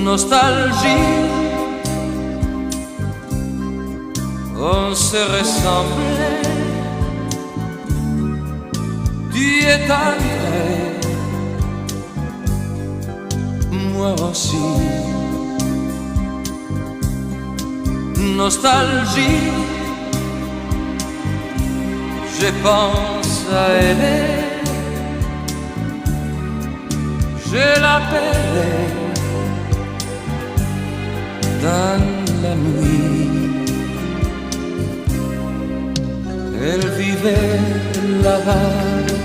nostalgie, on se ressemblait. Tu es entré, moi aussi. Nostalgie, je pense à elle, je l'appelais dans la nuit. Elle vivait là-bas